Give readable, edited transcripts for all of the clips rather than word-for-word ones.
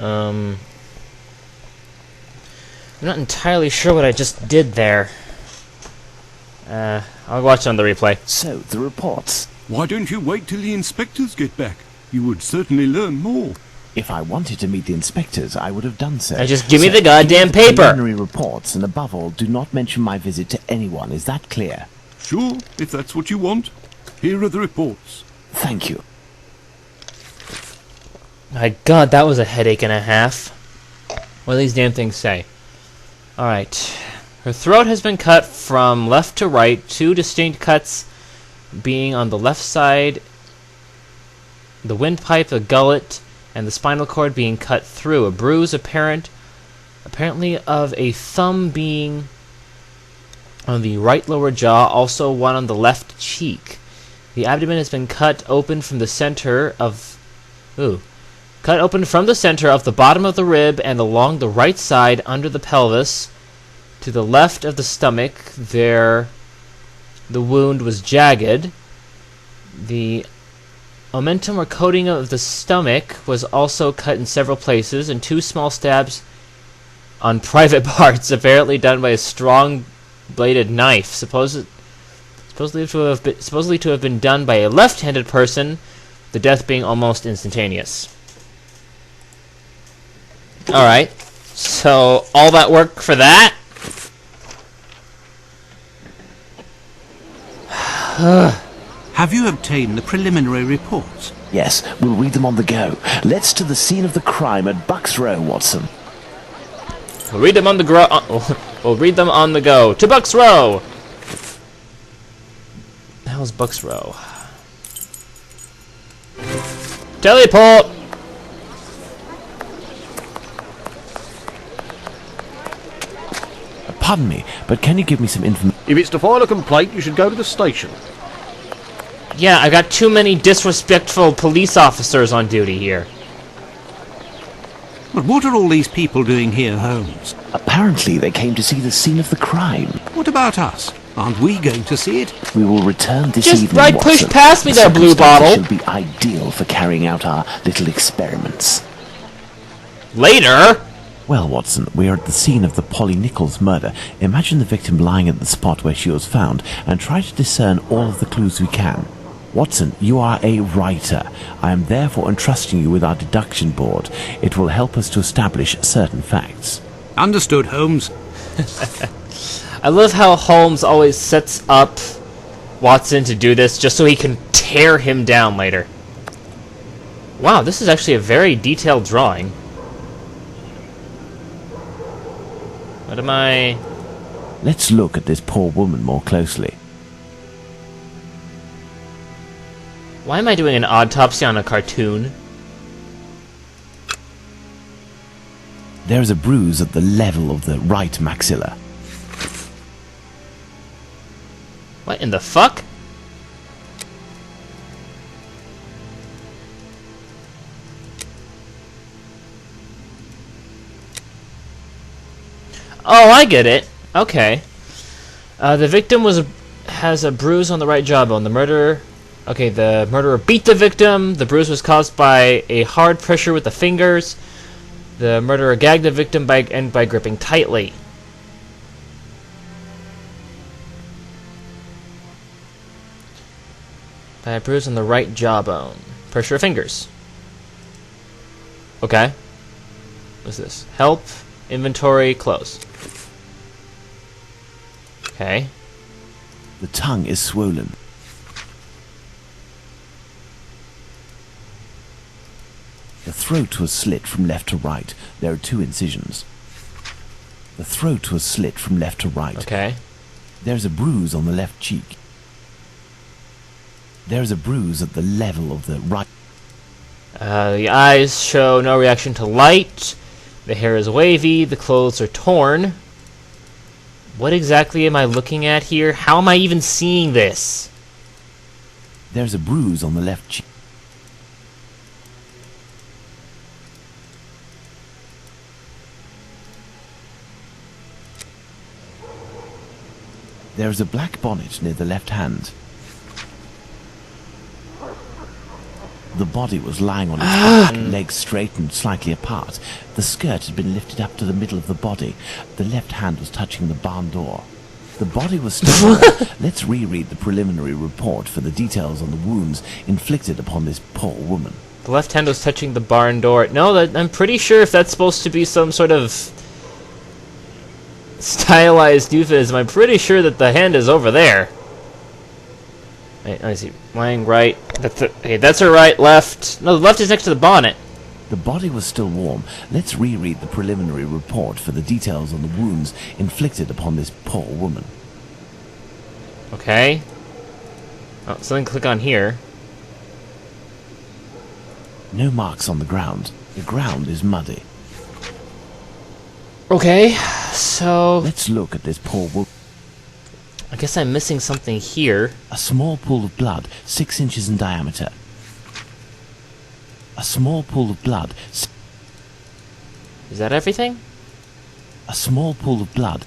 I'm not entirely sure what I just did there. I'll watch on the replay. So, the reports. Why don't you wait till the inspectors get back? You would certainly learn more. If I wanted to meet the inspectors, I would have done so. Now just give me the goddamn paper! Preliminary reports, and above all, do not mention my visit to anyone. Is that clear? Sure, if that's what you want. Here are the reports. Thank you. My god, that was a headache and a half. What do these damn things say? Alright. Her throat has been cut from left to right, 2 distinct cuts being on the left side, the windpipe, the gullet, and the spinal cord being cut through. A bruise apparently of a thumb being on the right lower jaw, also one on the left cheek. The abdomen has been cut open from the center of the bottom of the rib and along the right side under the pelvis to the left of the stomach. There the wound was jagged. The omentum or coating of the stomach was also cut in several places, and 2 small stabs on private parts, apparently done by a strong-bladed knife, supposedly to have been done by a left-handed person, the death being almost instantaneous. Alright, so all that work for that? Have you obtained the preliminary reports? Yes, we'll read them on the go. Let's to the scene of the crime at Bucks Row, Watson. We'll read them on the go. To Bucks Row! The hell's Bucks Row? Teleport! Pardon me, but can you give me some information? If it's to file a complaint, you should go to the station. Yeah, I got too many disrespectful police officers on duty here. But what are all these people doing here, Holmes? Apparently they came to see the scene of the crime. What about us? Aren't we going to see it? We will return this Just evening, right, Watson. push past me there, blue bottle. Should be ideal for carrying out our little experiments. Later? Well, Watson, we are at the scene of the Polly Nichols murder. Imagine the victim lying at the spot where she was found and try to discern all of the clues we can. Watson, you are a writer. I am therefore entrusting you with our deduction board. It will help us to establish certain facts. Understood, Holmes. I love how Holmes always sets up Watson to do this just so he can tear him down later. Wow, this is actually a very detailed drawing. What am I... Let's look at this poor woman more closely. Why am I doing an autopsy on a cartoon? There is a bruise at the level of the right maxilla. What in the fuck? Oh, I get it. Okay. The victim has a bruise on the right jawbone. The murderer beat the victim. The bruise was caused by a hard pressure with the fingers. The murderer gagged the victim by gripping tightly. By a bruise on the right jawbone. Pressure of fingers. Okay. What's this? Help. Inventory. Close. Okay. The tongue is swollen. The throat was slit from left to right. There are 2 incisions. The throat was slit from left to right. Okay. There's a bruise on the left cheek. There's a bruise at the level of the right. The eyes show no reaction to light. The hair is wavy. The clothes are torn. What exactly am I looking at here? How am I even seeing this? There's a bruise on the left cheek. There is a black bonnet near the left hand. The body was lying on its back, legs straightened slightly apart. The skirt had been lifted up to the middle of the body. The left hand was touching the barn door. The body was still warm. Let's reread the preliminary report for the details on the wounds inflicted upon this poor woman. The left hand was touching the barn door. No, I'm pretty sure if that's supposed to be some sort of stylized euphemism, I'm pretty sure that the hand is over there. Wait, let me see. Lying right. That's her right, left. No, the left is next to the bonnet. The body was still warm. Let's reread the preliminary report for the details on the wounds inflicted upon this poor woman. Okay. Oh, so then click on here. No marks on the ground. The ground is muddy. Okay, so Let's look at this poor woman. I guess I'm missing something here. A small pool of blood, 6 inches in diameter. A small pool of blood. Is that everything? A small pool of blood.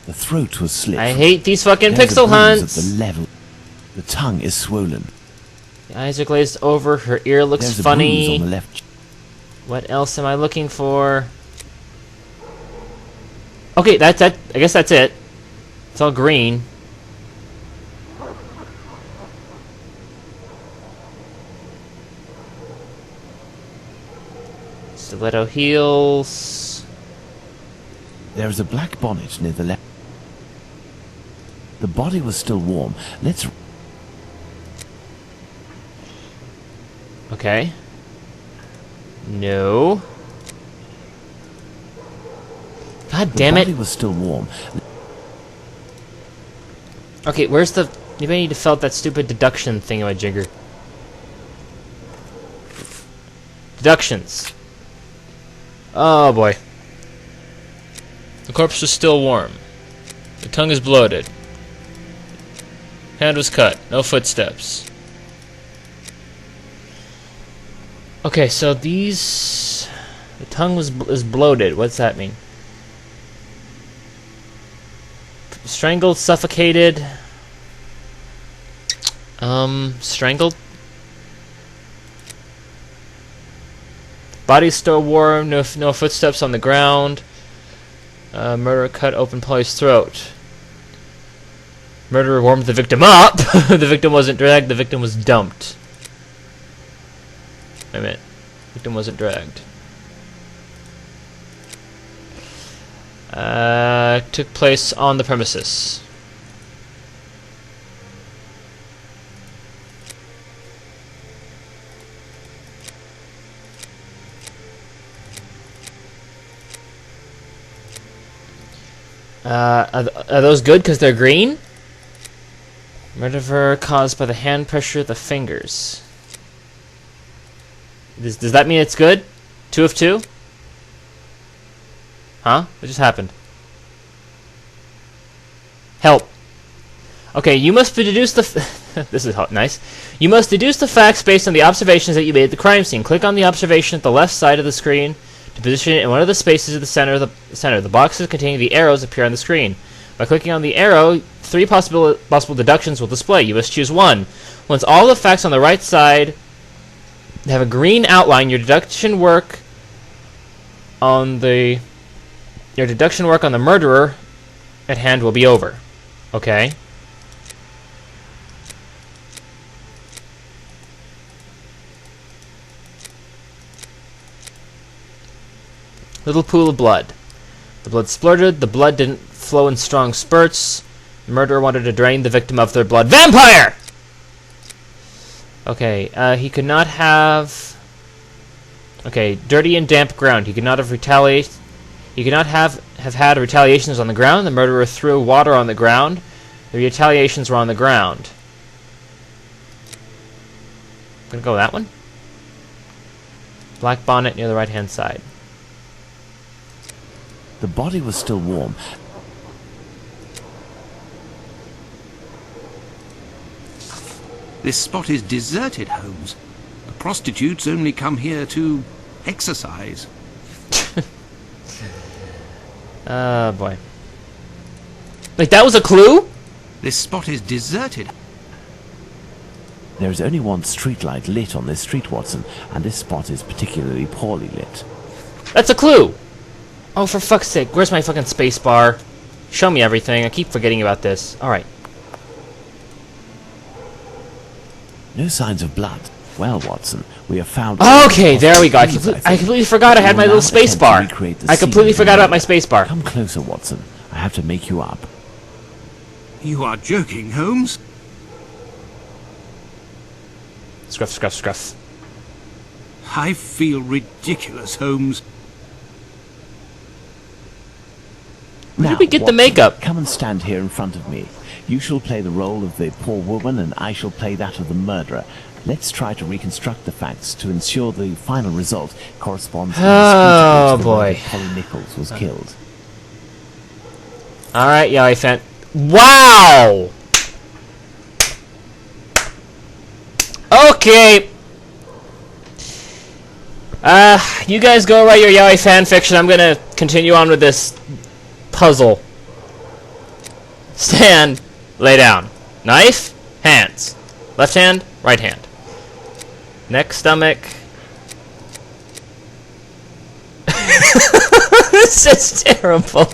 The throat was slit. I hate these fucking There's pixel a bruise hunts. at the level. The tongue is swollen. The eyes are glazed over. Her ear looks There's a funny. bruise on the left. What else am I looking for? Okay, that's that. I guess that's it. It's all green. Stiletto heels. There is a black bonnet near the left. The body was still warm. Let's. Okay. No. God damn The it. body was still warm. Okay, where's the... Maybe I need to fill out that stupid deduction thingamajigger. Deductions. Oh boy. The corpse was still warm. The tongue is bloated. Hand was cut. No footsteps. Okay, so these... The tongue is bloated. What's that mean? Strangled, suffocated. Strangled. Body's still warm. No footsteps on the ground. Murderer cut open Polly's throat. Murderer warmed the victim up. The victim wasn't dragged. The victim was dumped. Wait a minute. Victim wasn't dragged. Took place on the premises. Are those good because they're green? Murder caused by the hand pressure of the fingers. Does that mean it's good? 2 of 2? Huh? What just happened? Help. Okay, you must deduce the... This is nice. You must deduce the facts based on the observations that you made at the crime scene. Click on the observation at the left side of the screen to position it in one of the spaces at the center. The boxes containing the arrows appear on the screen. By clicking on the arrow, 3 possible deductions will display. You must choose one. Once all the facts on the right side have a green outline, your deduction work on the murderer at hand will be over. Okay. Little pool of blood. The blood splurted. The blood didn't flow in strong spurts. The murderer wanted to drain the victim of their blood. Vampire! Okay, he could not have... Okay, dirty and damp ground. He could not have retaliated. He could not have had retaliations on the ground. The murderer threw water on the ground. The retaliations were on the ground. I'm gonna go with that one. Black bonnet near the right-hand side. The body was still warm. This spot is deserted, Holmes. The prostitutes only come here to exercise. Oh, boy. Like, that was a clue? This spot is deserted. There is only one streetlight lit on this street, Watson, and this spot is particularly poorly lit. That's a clue! Oh, for fuck's sake, where's my fucking space bar? Show me everything. I keep forgetting about this. Alright. No signs of blood. Well, Watson, we have found... Okay, there we go. I completely forgot I had my little space bar. I completely forgot about my space bar. Come closer, Watson. I have to make you up. You are joking, Holmes? Scruff, scruff, scruff. I feel ridiculous, Holmes. Where did we get the makeup? Come and stand here in front of me. You shall play the role of the poor woman, and I shall play that of the murderer. Let's try to reconstruct the facts to ensure the final result corresponds to the boy. Polly Nichols was killed. Alright, yeah, I found... Wow! Okay. You guys go write your yaoi fan fiction. I'm gonna continue on with this puzzle. Stand. Lay down. Knife. Hands. Left hand. Right hand. Neck. Stomach. This is terrible.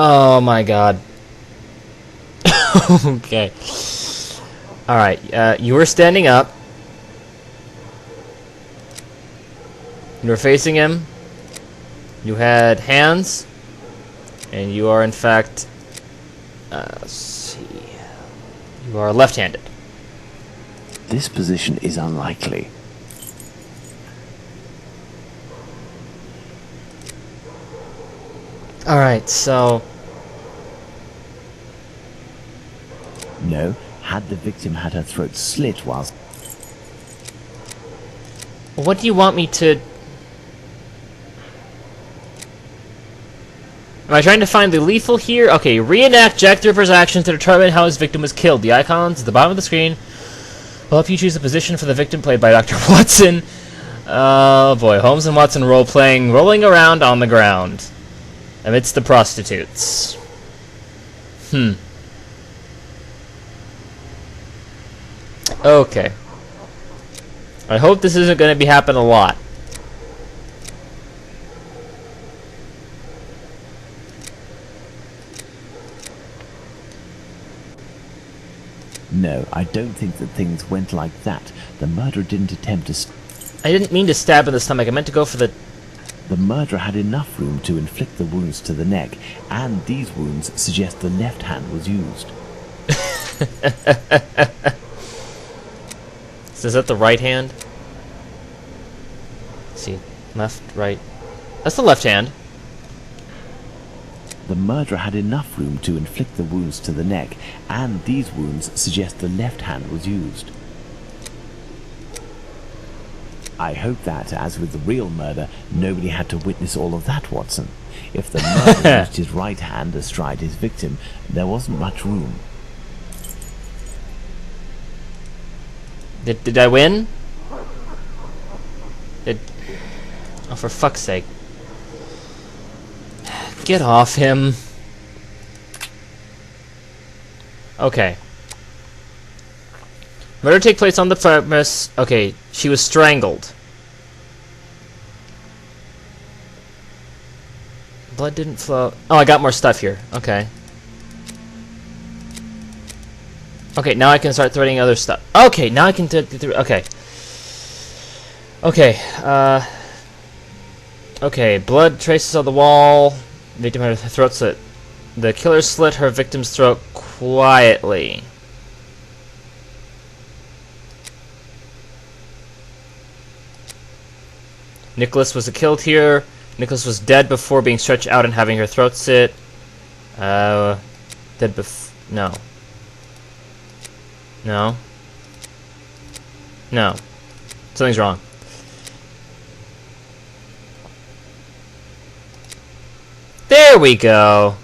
Oh my god. Okay. Alright, you were standing up. You were facing him. You had hands. And you are in fact... let's see... You are left-handed. This position is unlikely. Alright, so... No, had the victim had her throat slit whilst... What do you want me to... Am I trying to find the lethal here? Okay, reenact Jack the Ripper's actions to determine how his victim was killed. The icons at the bottom of the screen will help you choose a position for the victim played by Dr. Watson. Oh boy, Holmes and Watson role-playing, rolling around on the ground amidst the prostitutes. Okay. I hope this isn't going to be happening a lot. No, I don't think that things went like that. The murderer didn't attempt to... I didn't mean to stab in the stomach. I meant to go for the... The murderer had enough room to inflict the wounds to the neck, and these wounds suggest the left hand was used. So is that the right hand? Let's see, left, right. That's the left hand. The murderer had enough room to inflict the wounds to the neck, and these wounds suggest the left hand was used. I hope that, as with the real murder, nobody had to witness all of that, Watson. If the murderer used his right hand astride his victim, there wasn't much room. Did I win? Oh, for fuck's sake. Get off him. Okay. Murder take place on the premise. Okay, she was strangled. Blood didn't flow. Oh, I got more stuff here. Okay. Okay, now I can start threading other stuff. Okay, now I can okay. Okay, okay, blood traces on the wall. Victim had her throat slit. The killer slit her victim's throat quietly. Nicholas was killed here. Nicholas was dead before being stretched out and having her throat slit. Dead no. No. No. Something's wrong. There we go.